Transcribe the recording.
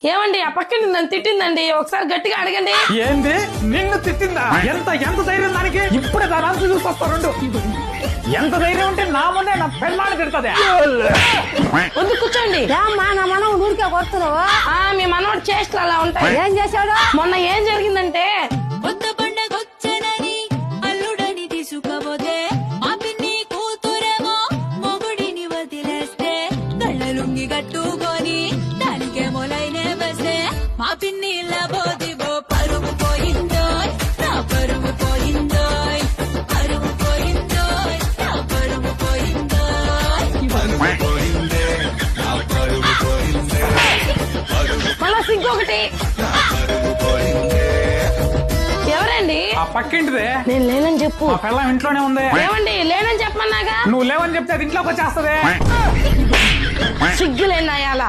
ఏమండి ఆ పక్కన నన్ను తిట్టిందండి, ఒకసారి గట్టిగా అడగండి. ఏంది నిన్ను తిట్టిందా? ఎంత ఎంత ధైర్యం దానికి? ఇప్పుడే దాని అంత చూసొస్తాడు. ఎంత ధైర్యం ఉంటే నా ముందే నా పెళ్ళాన్ని తిడుతుంది. వద్దు కూర్చోండి. ఏమ్మా నా మనం ఊరికే కొడుతున్నావు? మీ మనవాడు చేష్టలు అలా ఉంటాయి. ఏం చేశాడు? మొన్న ఏం జరిగిందంటే కొత్త పండగొచ్చనని అల్లుడని తీసుకపోతే మా పిన్ని కూతురేమో మొగుడిని వదిలేస్తే కళ్ళలుంగి కట్టుకొని దానికేమో లైనే వస్తే మా పిన్ని లబోదిబో పరుగు పోయిందో నా పరుగు పోయిందో పరుగు పోయిందో నా పరుగు పోయిందో మళ్ళా ఇంకొకటి. ఎవరండి? ఆ పక్కింటిదే. నేను లేనని చెప్పు. ఆ పెళ్ళం ఇంట్లోనే ఉంది. ఏమండి లేనని చెప్పమన్నాగా. నువ్వు లేవని చెప్తే అది ఇంట్లోకి వచ్చేస్తది. సిగ్గులేనాయాల.